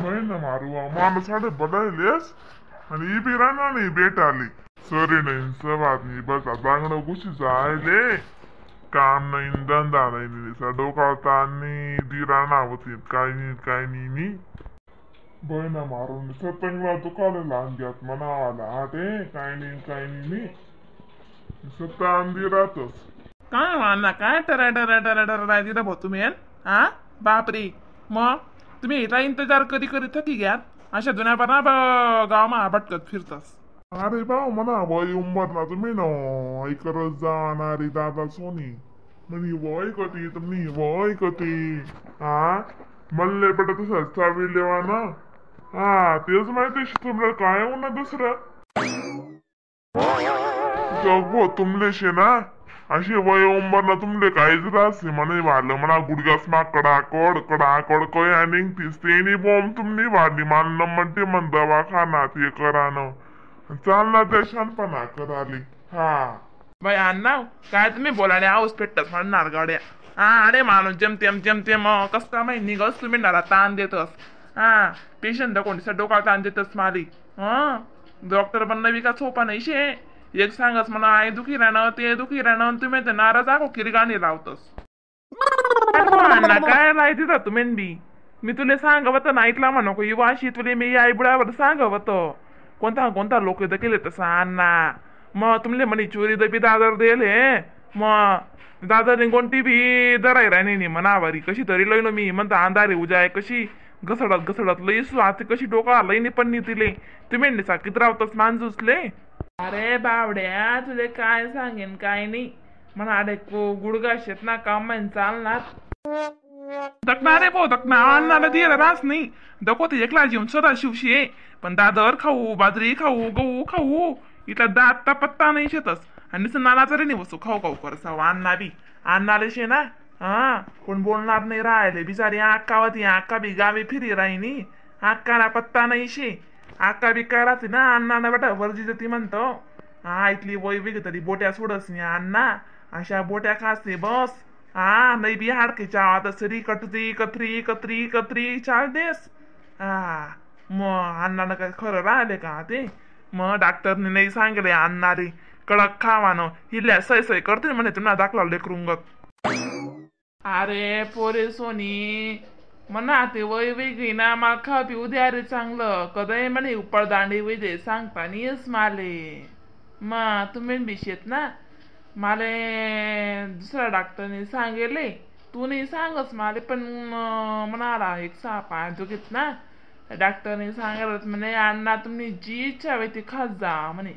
महिना मारुआ मानो साढ़े बडाइलेस आणि ई बिराना नहीं बेटाली सरी नहीं सब आदमी बस बांगड़ो कुछ जायले काम नहीं धंदा नहीं सडो काळतानी दिराना होती काय नी बहिणा मारून सत्तंगला दुखाले लांग्यात मनावाला आटे काय नी सत्ता अंधी राहतस काय वाना काय टरा तिथं भाऊ तुम्ही हा बापरे मग तुम्ही याचा इंतजार कधी करीत की घ्यात अशा जुन्यापणा गावामा भटकत फिरतास अरे भाऊ म्हणा वय उंबरला तुम्ही न ऐकरच जाणारी दादा सोनी म्हणी वय कधी तुम्ही वय कधी हा मल्ले पट तसंच चावी लेवा ना हा तेच माहिती तुमला काय हो ना दुसरं जगो तुमले शे ना अशी वय उंबरला तुमले काहीच राहते म्हणे वाढलं म्हणा गुडघास मा कडाकड कय आणि तिसतेनी बॉम्ब तुमनी वाढली मान म्हणते मन दवाखाना ते करानं चालना ते शानपणा कराली हा बाई अण्णा काय तुम्ही बोलाने आऊस पेटतस म्हणणार गाड्या हा अरे माणूस जेमतेम कस का माहिती निघस तुम्ही नाला ताण देतस हा पेशंट कोणत्या डोका ताण देतस मारी हा डॉक्टर बनणं बी का सोपा नाही शे एक सांगस म्हणा आई दुखी राहणं ते दुखी राहणं तुम्ही ते नाराज आहो किरगाणी लावतस अण्णा काय राहते तर तुम्ही बी मी तुला सांगवत नाईटला म्हणू को युवाशी तुला मी आई बुडावर सांगवत कोणता लोक केले तसा अण्णा मग तुमले म्हणे चोरी दबी दादर देले मग दादरने कोणती बी दराई राणी मनावारी कशी तरी लयलो मी म्हणता अंधारी उजाय कशी घसडत लईसू आता कशी डोका लईने पण तिले तुम्ही साकीत रावतस मांजूसले अरे बावड्या तुले काय सांगेन काय नाही म्हणा अरे गुडगा शेत ना काम चालणार दकना रे भाऊ दकना अन्नाला दिला रास नाही दको ते एकला जेवून सदा शिवशी आहे पण दादर खाऊ बाजरी खाऊ गहू खाऊ इथला दाता पत्ता नाही शेतस आणि नानाचा रे वस्तू खाऊ करसा अण्णा बी अन्नाले शे ना हा कोण बोलणार नाही राहिले बिचारी अक्कावती अक्का बी गावी फिरी राहिनी अक्काला पत्ता नाही शे अक्का बी काय राहते ना अण्णा बेटा वर्जी ती म्हणतो हा इथली वय बी तरी बोट्या सोडस नाही अण्णा अशा बोट्या खासते बस हा नाही बी हाडकेच्या आता सरी कत्री चाल देस हा मग अण्णानं काय खरं राहिले का ते मग डॉक्टरने नाही सांगले आणणारे कडक खावानं हिल्या सय करते म्हणे तुम्हाला दाखला लेकरुंगत अरे पोरे सोनी म्हणा ते वय वेगळी ना मला खा पिऊ द्या रे चांगलं कदय म्हणे उपळ दांडी वैदे सांगता नाहीस माले मग तुम्ही बिशेत ना माले दुसऱ्या डॉक्टरने सांगेले तू नाही सांगस माले पण म्हणाला एक सापा घेत ना डॉक्टरने सांगायलाच म्हणे अण्णा तुम्ही जी इच्छा हवी ती खात जा म्हणे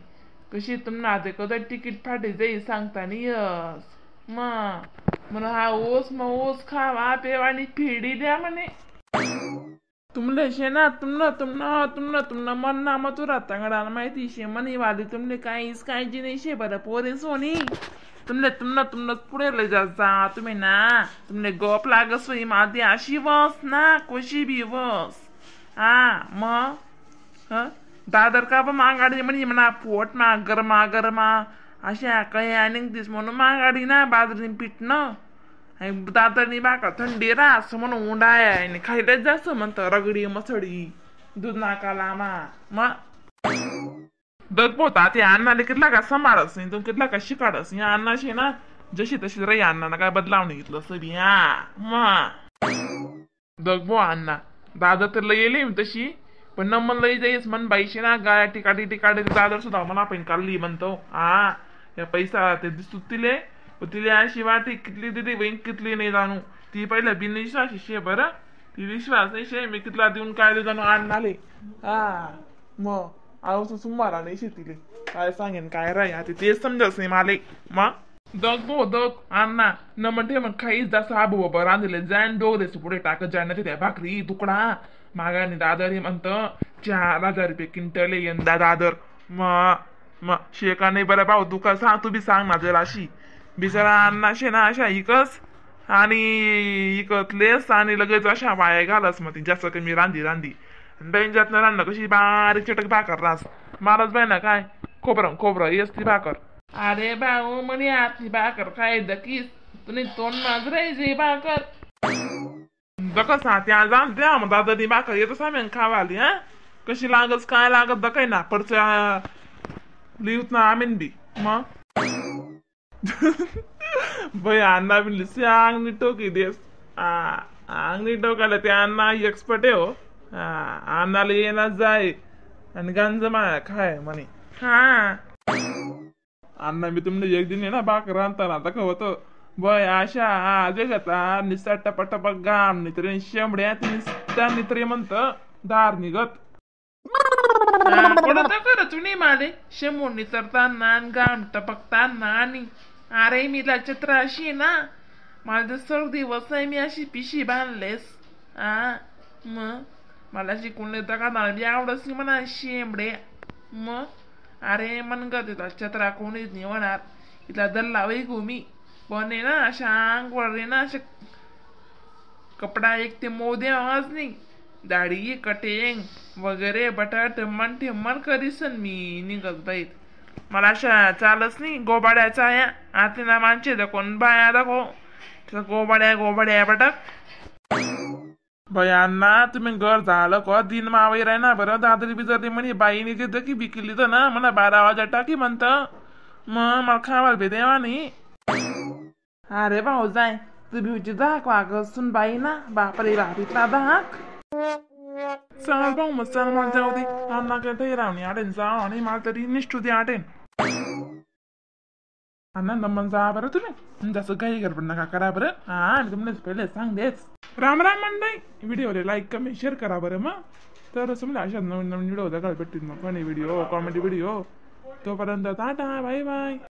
कशी तुम्हाला ते कधी तिकीट फाटी जाई सांगता नाही यस म्हणून हा ओस मग ओस खावा पेवानी फिडी द्या म्हणे तुमले शे ना तुमना मन ना मथुरा तंगडाला माहिती शे म्हणे वाली तुमले काहीच काळजी नाही शे बरं पोरे सोनी तुमना पुढे लय जा तुम्ही ना तुमले गप लागस वही माती अशी वस ना कशी बी वस हा मग दादर का पण मागाडी म्हणे म्हणा पोट मा गरमा अशा काही आणि दिस म्हणून मागाडी ना बाजरी पिटणं दादरनी बाका थंडी रास म्हणून उंडाय आणि खायला जास्त म्हणतं रगडी मसडी दूध नाकाला मग दग पोता ते अण्णाला कितला का सांभाळस नाही तो कितला का शिकाडस या अण्णाशी ना जशी तशी राही अण्णाला काय बदलाव नाही घेतलं सरी हा मग दग बो अण्णा दादा तर लय येले तशी पण नमन लई जाईस मन बाईशी ना गाया टिकाडी दादर सुद्धा म्हणा आपण काढली म्हणतो हा या पैसा ते दिसतो तिले अशी वाटी कितली दिली बहीण कितली नाही जाणू ती पहिला बिनविश्वासी शे बरं ती विश्वास नाही शे मी कितला देऊन काय जाणू आणले हा मग आऊस सुमारा नाही शेतीले काय सांगेन काय राय तेच समजस नाही माले मग दग अण्णा न म्हणते मग काहीच जास्त आबू बाबा रांधले जाण डोगरेच पुढे टाकत जाणार त्या भाकरी तुकडा मागाने दादर म्हणत 4000 रुपये क्विंटल यंदा दादर मग शेका नाही बरं भाऊ तू का सांग तू बी सांग ना जरा अशी बिचारा अण्णा शे ना अशा इकस आणि इकतलेस आणि लगेच अशा वाया घालस मग ती जास्त कमी रांधी बेंजात न रांधलं कशी बारीक चटक भाकर रास महाराज बाय ना काय खोबरं येस ती भाकर अरे भाऊ म्हणे आतली भाकर काय दकीस तुम्ही तोंड माजरायची भाकर दका साथी आज द्या मग दादा ती बाकर येतो साम्यान खावा आली हा कशी लागत काय लागत दकाय ना पडच्या लिहत ना आमीन बी मग बाई अण्णा बिनली से अंगणी टोकी देस अंगणी टोकायला ते अण्णा एक्सपर्ट आहे हो अण्णाला येणार जाय आणि गांज माया खाय म्हणे हा अण्णा मी तुमने एक दिन आहे ना बाकर आणताना दाखवतो बय अशा आजे घेता निस्ता टपाटपा गाम नित्रे शेंबड्या निस्ता नित्रे म्हणत दार निघत खरंच नाही माले शेंबून निसरताना गाम टपकताना आणि अरे मी लक्षत्र अशी ना माझं सर्व दिवस आहे मी अशी पिशी बांधलेस मग मला शिकून येतं का ना आवडच म्हणा शेंबडे मग अरे मन ग तिला छत्रा कोणीच नाही होणार तिला दल्ला वै घुमी पण आहे ना अशा अंगवर ना अशा कपडा एक ते मोदे आवाज नाही दाढी कटेंग वगैरे बटा ठेम्मन ठेम्मन करीसन मी निघत बाईत मला अशा चालच नाही गोबाड्याचा या आता ना माणसे कोण बाया दाखो गोबाड्या बटक बयांना तुम्ही घर झालं का दिन मावई राय ना बरं दादरी बिजरली म्हणे बाईने ते दकी बिकली तर ना म्हणा 12 वाजा टाकी म्हणत मग मला खावायला बी देवा नाही अरे भाऊ जाय तू भिवची दाख वाग सुन बाई ना बापरे बापीतला दाख चाल भाऊ मग चाल मला जाऊ दे अण्णा काय रावणी आटेन जाऊ आणि मला तरी निष्ठू दे आटेन अण्णा नमन जा बरं तुम्ही जसं काही गडबड नका करा बरं आणि तुम्हाला पहिले सांग देच राम राम मंडळी व्हिडिओला लाईक कमेंट शेअर करा बरं मग तर समजा अशा नवीन व्हिडिओ दाखल भेटतील मग फनी व्हिडिओ कॉमेडी व्हिडिओ तोपर्यंत टाटा बाय बाय